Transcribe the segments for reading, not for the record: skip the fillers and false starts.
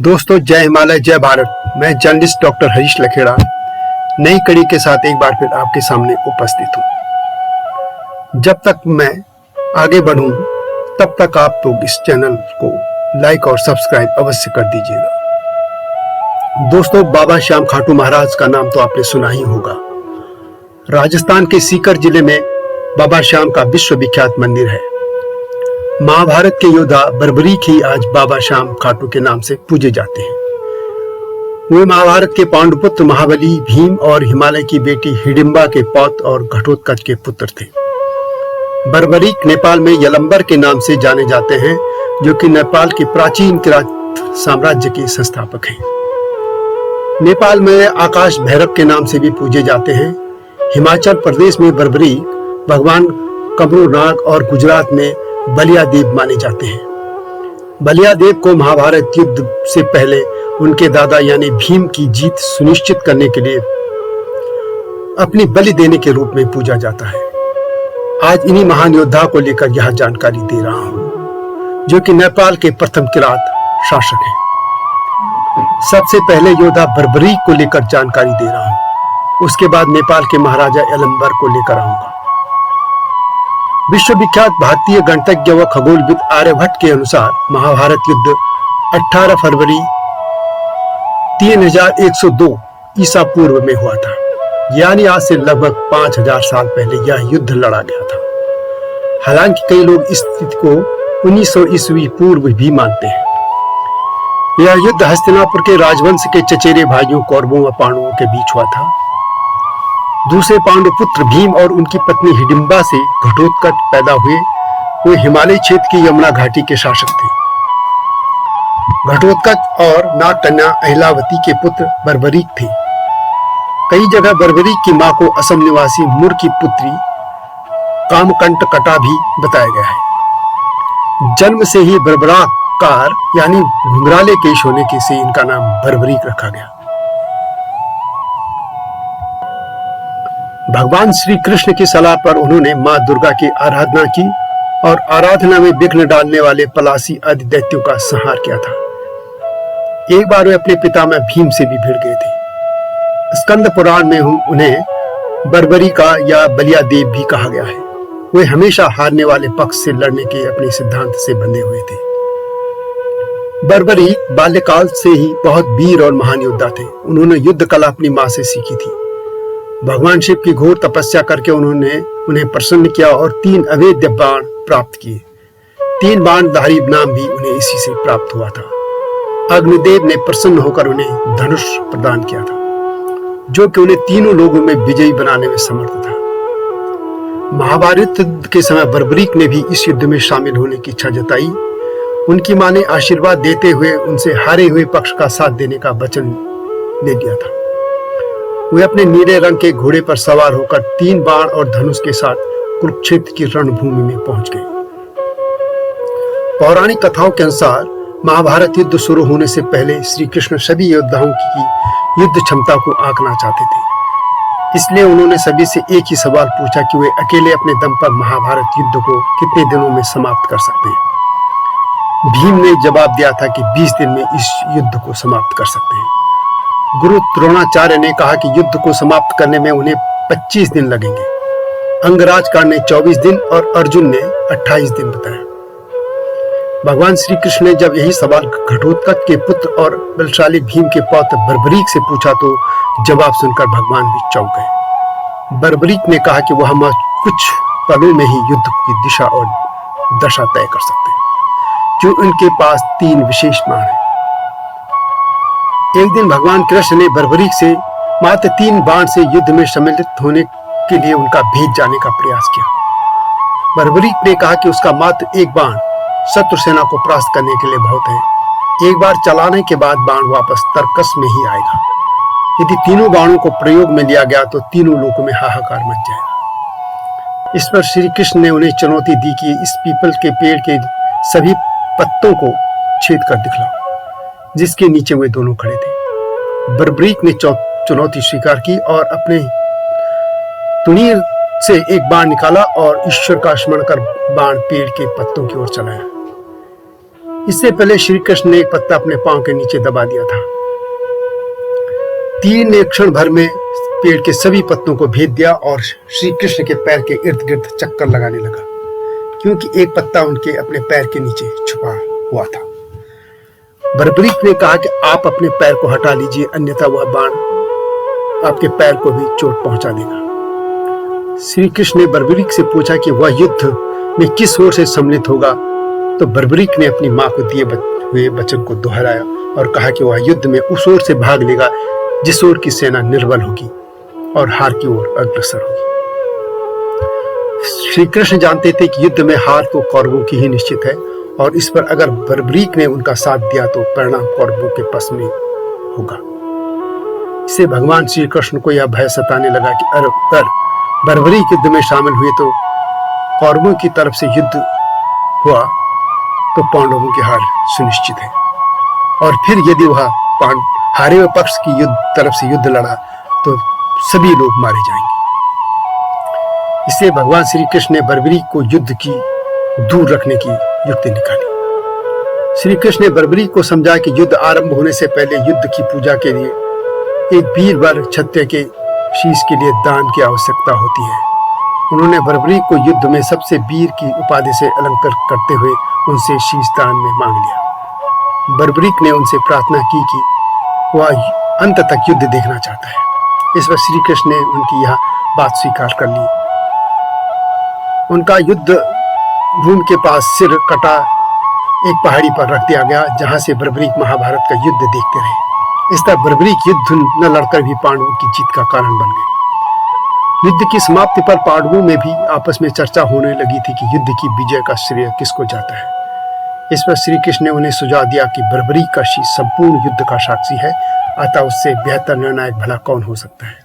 दोस्तों, जय हिमालय, जय भारत। मैं जर्नलिस्ट डॉक्टर हरीश लखेड़ा नई कड़ी के साथ एक बार फिर आपके सामने उपस्थित हूँ। जब तक मैं आगे बढ़ूं तब तक आप लोग इस चैनल को लाइक और सब्सक्राइब अवश्य कर दीजिएगा। दोस्तों, बाबा श्याम खाटू महाराज का नाम तो आपने सुना ही होगा। राजस्थान के सीकर जिले में बाबा श्याम का विश्वविख्यात मंदिर है। महाभारत के योद्धा बर्बरीक ही आज बाबा श्याम खाटू के नाम से पूजे जाते हैं। वे महाभारत के पांडुपुत्र महाबली, भीम और हिमालय की बेटी हिडिंबा के पौत्र और घटोत्कच के पुत्र थे। बर्बरीक नेपाल में यलंबर के नाम से जाने जाते हैं, जो कि नेपाल के प्राचीन किरात साम्राज्य के संस्थापक हैं। नेपाल में आकाश भैरव के नाम से भी पूजे जाते हैं। हिमाचल प्रदेश में बर्बरीक भगवान कमरूनाग और गुजरात में बलियादेव माने जाते हैं। बलियादेव को महाभारत युद्ध से पहले उनके दादा यानी भीम की जीत सुनिश्चित करने के लिए अपनी बलि देने के रूप में पूजा जाता है। आज इन्हीं महान योद्धा को लेकर यह जानकारी दे रहा हूं, जो कि नेपाल के प्रथम किरात शासक हैं। सबसे पहले योद्धा बर्बरीक को लेकर जानकारी दे रहा हूं, उसके बाद नेपाल के महाराजा यलंबर को लेकर आऊंगा। विश्वविख्यात भारतीय गणितज्ञ व खगोलविद आर्यभट्ट के अनुसार महाभारत युद्ध 18 फरवरी 3102 ईसा पूर्व में हुआ था, यानी आज से लगभग 5000 साल पहले यह युद्ध लड़ा गया था। हालांकि कई लोग इस तिथि को 1900 ईस्वी पूर्व भी मानते हैं। यह युद्ध हस्तिनापुर के राजवंश के चचेरे भाइयों कौरवों व पांडवों के बीच हुआ था। दूसरे पांडुपुत्र भीम और उनकी पत्नी हिडिंबा से घटोत्कच पैदा हुए। वे हिमालय क्षेत्र की यमुना घाटी के शासक थे। घटोत्कच और नागकन्या अहिलावती के पुत्र बर्बरीक थे। कई जगह बर्बरीक की मां को असम निवासी मुर की पुत्री कामकंटकटा भी बताया गया है। जन्म से ही बर्बराकार यानी घुंघराले केश होने के से इनका नाम बर्बरीक रखा गया। भगवान श्री कृष्ण की सलाह पर उन्होंने मां दुर्गा की आराधना की और आराधना में विघ्न डालने वाले पलासी आदि दैत्यों का संहार किया था। एक बार वे अपने पितामह भीम से भी भिड़ गए थे। स्कंद पुराण में उन्हें बर्बरीका या बलियादेव भी कहा गया है। वे हमेशा हारने वाले पक्ष से लड़ने के अपने सिद्धांत से बंधे हुए थे। बर्बरीक बाल्यकाल से ही बहुत वीर और महान योद्धा थे। उन्होंने युद्ध कला अपनी मां से सीखी थी। भगवान शिव की घोर तपस्या करके उन्होंने उन्हें प्रसन्न किया और 3 अवैध बाण प्राप्त किए। 3 बाणधारी नाम भी उन्हें इसी से प्राप्त हुआ था। अग्निदेव ने प्रसन्न होकर उन्हें धनुष प्रदान किया था, जो कि उन्हें तीनों लोगों में विजयी बनाने में समर्थ था। महाभारत युद्ध के समय बर्बरीक ने भी इस युद्ध में शामिल होने की इच्छा जताई। उनकी मां ने आशीर्वाद देते हुए उनसे हारे हुए पक्ष का साथ देने का वचन ले लिया था। वे अपने नीले रंग के घोड़े पर सवार होकर 3 बाण और धनुष के साथ कुरुक्षेत्र की रणभूमि में पहुंच गए। पौराणिक कथाओं के अनुसार महाभारत युद्ध शुरू होने से पहले श्री कृष्ण सभी योद्धाओं की युद्ध क्षमता को आंकना चाहते थे। इसलिए उन्होंने सभी से एक ही सवाल पूछा कि वे अकेले अपने दम पर महाभारत युद्ध को कितने दिनों में समाप्त कर सकते हैं। भीम ने जवाब दिया था कि 20 दिन में इस युद्ध को समाप्त कर सकते हैं। गुरु द्रोणाचार्य ने कहा कि युद्ध को समाप्त करने में उन्हें 25 दिन लगेंगे। अंगराजकार ने 24 दिन और अर्जुन ने 28 दिन बताया। भगवान श्री कृष्ण ने जब यही सवाल घटोत्कच के पुत्र और बलशाली भीम के पौत्र बर्बरीक से पूछा तो जवाब सुनकर भगवान भी चौंक गए। बर्बरीक ने कहा कि वह कुछ पलों में ही युद्ध की दिशा और दशा तय कर सकते हैं, जो उनके पास 3 विशेष बाण हैं। एक दिन भगवान कृष्ण ने बर्बरीक से मात्र 3 बाण से युद्ध में सम्मिलित होने के लिए उनका भेद जाने का प्रयास किया। बर्बरीक ने कहा कि उसका मात्र 1 बाण शत्रु सेना को परास्त करने के लिए बहुत है। एक बार चलाने के बाद बाण वापस तर्कस में ही आएगा। यदि तीनों बाणों को प्रयोग में लिया गया तो तीनों लोगों में हाहाकार मच जाएगा। इस पर श्री कृष्ण ने उन्हें चुनौती दी कि इस पीपल के पेड़ के सभी पत्तों को छेद कर दिखलाओ, जिसके नीचे वे दोनों खड़े थे। बर्बरीक ने चुनौती स्वीकार की और अपने तुनीर से एक बाण निकाला और ईश्वर का स्मरण कर बाण पेड़ के पत्तों की ओर चलाया। इससे पहले श्री कृष्ण ने एक पत्ता अपने पांव के नीचे दबा दिया था। तीर ने क्षण भर में पेड़ के सभी पत्तों को भेद दिया और श्री कृष्ण के पैर के इर्द गिर्द चक्कर लगाने लगा, क्योंकि एक पत्ता उनके अपने पैर के नीचे छुपा हुआ था। बर्बरीक ने कहा कि आप अपने पैर को हटा लीजिए, अन्यथा वह बाण आपके पैर को भी चोट पहुंचा देगा। श्री कृष्ण ने बर्बरीक से पूछा कि वह युद्ध में किस ओर से सम्मिलित होगा, तो बर्बरीक ने अपनी मां को दिए हुए वचन को दोहराया और कहा कि वह युद्ध में उस ओर से भाग लेगा जिस ओर की सेना निर्बल होगी और हार की ओर अग्रसर होगी। श्री कृष्ण जानते थे कि युद्ध में हार तो कौरवों की ही निश्चित है और इस पर अगर बर्बरीक ने उनका साथ दिया तो परिणाम कौरवों के पक्ष में होगा। इससे भगवान श्री कृष्ण को यह भय सताने लगा कि अगर बर्बरीक युद्ध में शामिल हुए तो कौरवों की तरफ से युद्ध हुआ तो पांडवों की हार सुनिश्चित है, और फिर यदि वह हारे हुए पक्ष की तरफ से युद्ध लड़ा तो सभी लोग मारे जाएंगे। इससे भगवान श्री कृष्ण ने बर्बरीक को युद्ध की दूर रखने की युक्ति निकाली। श्री कृष्ण ने बर्बरीक को समझा कि युद्ध आरंभ होने से पहले युद्ध की पूजा के लिए एक वीरवर क्षत्रिय के शीश के लिए दान की आवश्यकता होती है। उन्होंने बर्बरीक को युद्ध में सबसे वीर की उपाधि से अलंकृत करते हुए उनसे शीश दान में मांग लिया। बर्बरीक ने उनसे प्रार्थना की कि वह अंत तक युद्ध देखना चाहता है। इस पर श्री कृष्ण ने उनकी यह बात स्वीकार कर ली। उनका युद्ध भूमि के पास सिर कटा एक पहाड़ी पर रख दिया गया, जहां से बर्बरीक महाभारत का युद्ध देखते रहे। इस तरह बर्बरीक युद्ध न लड़कर भी पांडवों की जीत का कारण बन गए। युद्ध की समाप्ति पर पांडवों में भी आपस में चर्चा होने लगी थी कि युद्ध की विजय का श्रेय किसको जाता है। इस पर श्री कृष्ण ने उन्हें सुझाव दिया कि बर्बरीक का शीश संपूर्ण युद्ध का साक्षी है, अतः उससे बेहतर निर्णायक भला कौन हो सकता है।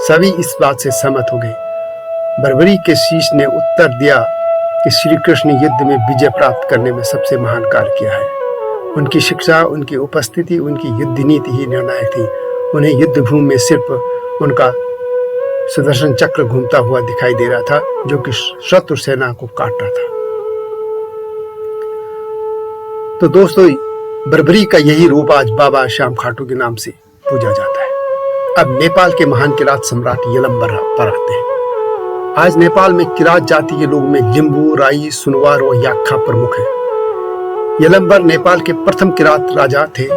सभी इस बात से सहमत हो गए। बर्बरीक के शीश ने उत्तर दिया कि श्री कृष्ण ने युद्ध में विजय प्राप्त करने में सबसे महान कार्य किया है। उनकी शिक्षा, उनकी उपस्थिति, उनकी युद्ध नीति ही निर्णायक थी। उन्हें युद्ध भूमि में सिर्फ उनका सुदर्शन चक्र घूमता हुआ दिखाई दे रहा था, जो कि शत्रु सेना को काट रहा था। तो दोस्तों, बर्बरीक का यही रूप आज बाबा श्याम खाटू के नाम से पूजा जाता है। अब नेपाल के महान किरात सम्राट यलम्बर पर आते हैं। आज नेपाल में किरात जाति के लोगों में लिंबू, राई, सुनवार और याख्खा प्रमुख है। यलम्बर नेपाल के प्रथम किरात राजा थे।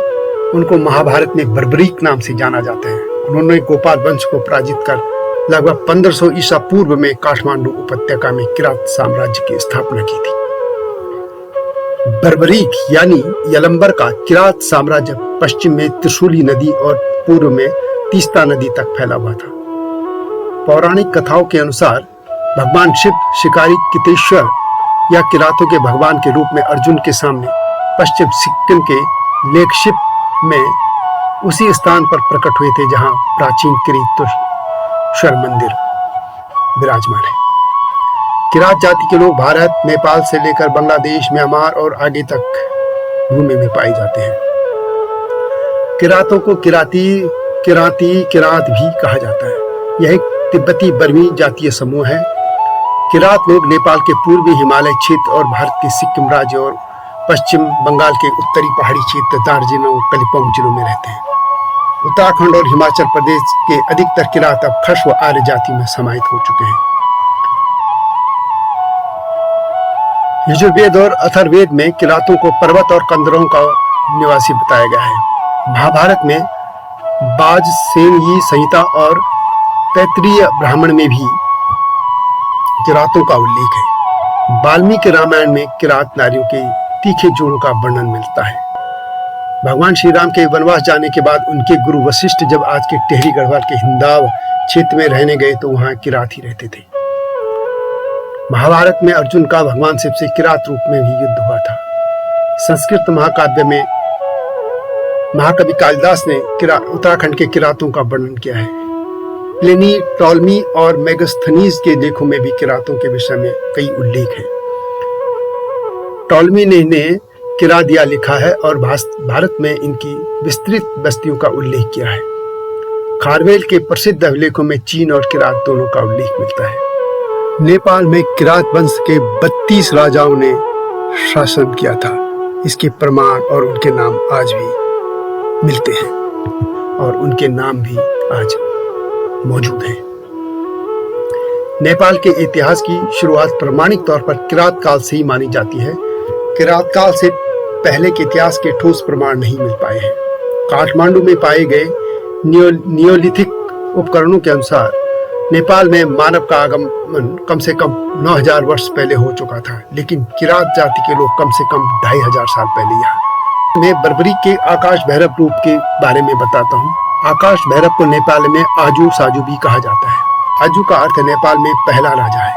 उनको महाभारत में बर्बरीक नाम से जाना जाता है। उन्होंने गोपाल वंश को पराजित कर लगभग 1500 ईसा पूर्व में काठमांडू उपत्यका में किरात साम्राज्य की स्थापना की थी। बर्बरीक यानी यलम्बर का किरात साम्राज्य पश्चिम में त्रिशूली नदी और पूर्व में तीस्ता नदी तक फैला हुआ था। पौराणिक कथाओं के अनुसार भगवान शिव शिकारी कितेश्वर या किरातों के भगवान के रूप में अर्जुन के सामने पश्चिम सिक्किम के लेकशिप में उसी स्थान पर प्रकट हुए थे जहां प्राचीन किरीटेश्वर मंदिर विराजमान है। किरात जाति के लोग भारत, नेपाल से लेकर बांग्लादेश, म्यांमार और आगे तक भूमि में पाए जाते हैं। किरातों को किरात भी कहा जाता है। यह एक तिब्बती बर्मी जातीय समूह है। किरात लोग नेपाल के पूर्वी हिमालय क्षेत्र और भारत के सिक्किम राज्य और पश्चिम बंगाल के उत्तरी पहाड़ी क्षेत्र दार्जिलिंग और कालिम्पोंग जिलों में रहते हैं। उत्तराखंड और हिमाचल प्रदेश के अधिकतर किरात अब खश व आर्य जाति में समाहित हो चुके हैं। यजुर्वेद और अथर्ववेद में किरातों को पर्वत और कंदरों का निवासी बताया गया है। महाभारत में बाज सेनयी संहिता और तैत्तिरीय ब्राह्मण में भी किरातों का उल्लेख है। वाल्मीकि रामायण में किरात नारियों के तीखे जोड़ों का वर्णन मिलता है। भगवान श्री राम के वनवास जाने के बाद उनके गुरु वशिष्ठ जब आज के टेहरी गढ़वाल के हिंदाव क्षेत्र में रहने गए तो वहां किरात ही रहते थे। महाभारत में अर्जुन का भगवान शिव से किरात रूप में भी युद्ध हुआ था। संस्कृत महाकाव्य में महाकवि कालिदास ने उत्तराखंड के किरातों का वर्णन किया है। प्लिनी, टॉलमी और मेगास्थनीज के लेखों में भी किरातों के विषय में कई उल्लेख हैं। टॉलमी ने इन्हें किरादिया लिखा है और भारत में इनकी विस्तृत बस्तियों का उल्लेख किया है। खारवेल के प्रसिद्ध अभिलेखों में चीन और किरात दोनों का उल्लेख मिलता है। नेपाल में किरात वंश के 32 राजाओं ने शासन किया था। इसके प्रमाण और उनके नाम आज भी मिलते हैं और उनके नाम भी आज मौजूद हैं। नेपाल के इतिहास की शुरुआत प्रामाणिक तौर पर किरात काल से ही मानी जाती है। किरात काल से पहले के इतिहास के ठोस प्रमाण नहीं मिल पाए हैं। काठमांडू में पाए गए नियोलिथिक उपकरणों के अनुसार नेपाल में मानव का आगमन कम से कम 9000 वर्ष पहले हो चुका था, लेकिन किरात जाति के लोग कम से कम 2500 साल पहले यहाँ। मैं बर्बरी के आकाश भैरव रूप के बारे में बताता हूँ। आकाश भैरव को नेपाल में आजू साजू भी कहा जाता है। आजू का अर्थ नेपाल में पहला राजा है।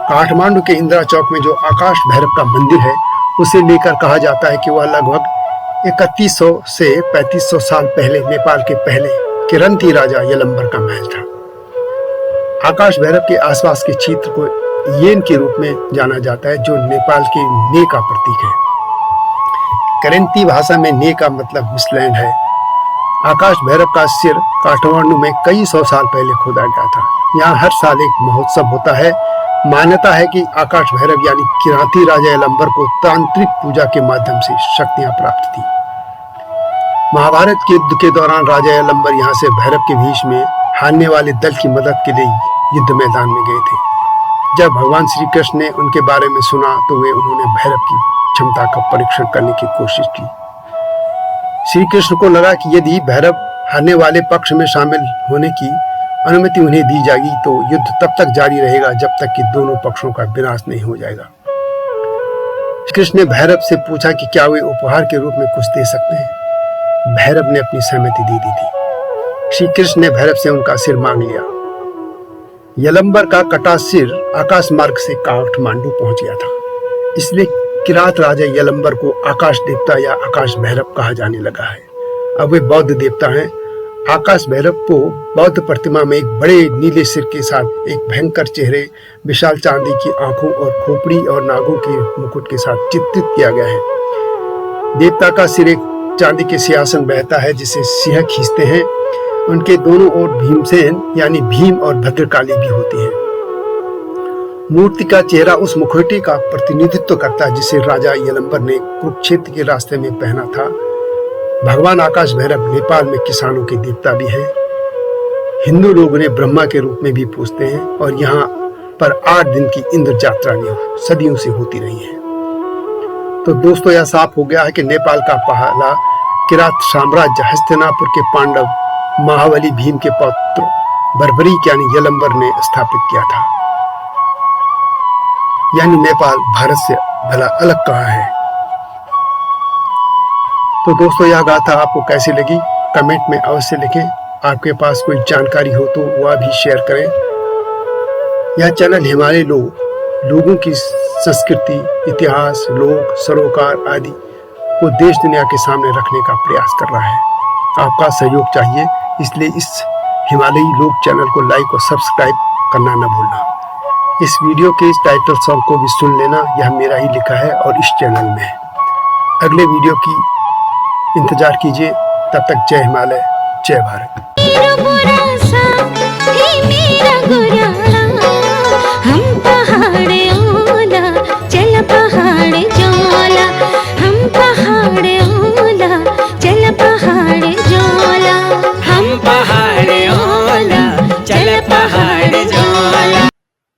काठमांडू के इंदिरा चौक में जो आकाश भैरव का मंदिर है, उसे लेकर कहा जाता है कि वह लगभग 3100 से 3500 साल पहले नेपाल के पहले किरंती राजा यलंबर का महल था। आकाश भैरव के आसपास के क्षेत्र को येन के रूप में जाना जाता है, जो नेपाल के ने का प्रतीक है। किरंती भाषा में ने का मतलब मुसलैंड है। आकाश भैरव का सिर काठमांडू में कई 100 साल पहले खोदा गया था। यहाँ हर साल एक महोत्सव होता है। मान्यता है कि आकाश भैरव यानी किराती राजा यलंबर को तांत्रिक पूजा के माध्यम से शक्तियां प्राप्त थी। महाभारत के युद्ध के दौरान राजा यलंबर यहाँ से भैरव के वेश में हारने वाले दल की मदद के लिए युद्ध मैदान में गए थे। जब भगवान श्री कृष्ण ने उनके बारे में सुना तो उन्होंने भैरव की क्षमता का परीक्षण करने की कोशिश की। श्री कृष्ण को लगा कि यदि भैरव हारने वाले पक्ष में शामिल होने की अनुमति उन्हें दी जाएगी तो युद्ध तब तक जारी रहेगा जब तक कि दोनों पक्षों का विनाश नहीं हो जाएगा। कृष्ण ने भैरव से पूछा कि क्या वे उपहार के रूप में कुछ दे सकते हैं। भैरव ने अपनी सहमति दे दी थी। श्री कृष्ण ने भैरव से उनका सिर मांग लिया। यलंबर का कटा सिर आकाश मार्ग से काठमांडू पहुंच गया था, इसलिए किरात राजा यलंबर को आकाश देवता या आकाश भैरव कहा जाने लगा है। अब वे बौद्ध देवता हैं। आकाश भैरव को बौद्ध प्रतिमा में एक बड़े नीले सिर के साथ एक भयंकर चेहरे, विशाल चांदी की आंखों और खोपड़ी और नागों के मुकुट के साथ चित्रित किया गया है। देवता का सिर एक चांदी के सिंहासन बहता है जिसे सिंह खींचते हैं। उनके दोनों ओर भीमसेन यानी भीम और भद्रकाली भी होती है। मूर्ति का चेहरा उस मुखौटे का प्रतिनिधित्व करता है जिसे राजा यलंबर ने कुरुक्षेत्र के रास्ते में पहना था। भगवान आकाश भैरव नेपाल में किसानों के देवता भी हैं। हिंदू लोग उन्हें ब्रह्मा के रूप में भी पूजते हैं और यहाँ पर 8 दिन की इंद्र यात्रा सदियों से होती रही है। तो दोस्तों, यह साफ हो गया है कि नेपाल का पहला किरात साम्राज्य हस्तिनापुर के पांडव महाबली भीम के पौत्र बर्बरीक यानी यलंबर ने स्थापित किया था। यानी नेपाल भारत से भला अलग कहाँ है। तो दोस्तों, यह गाथा आपको कैसी लगी कमेंट में अवश्य लिखें। आपके पास कोई जानकारी हो तो वह भी शेयर करें। यह चैनल हिमालय लोगों की संस्कृति, इतिहास, लोक, सरोकार आदि को देश दुनिया के सामने रखने का प्रयास कर रहा है। आपका सहयोग चाहिए, इसलिए इस हिमालयी लोक चैनल को लाइक और सब्सक्राइब करना न भूलना। इस वीडियो के इस टाइटल सॉन्ग को भी सुन लेना, यह मेरा ही लिखा है और इस चैनल में है। अगले वीडियो की इंतजार कीजिए। तब तक जय हिमालय, जय भारत।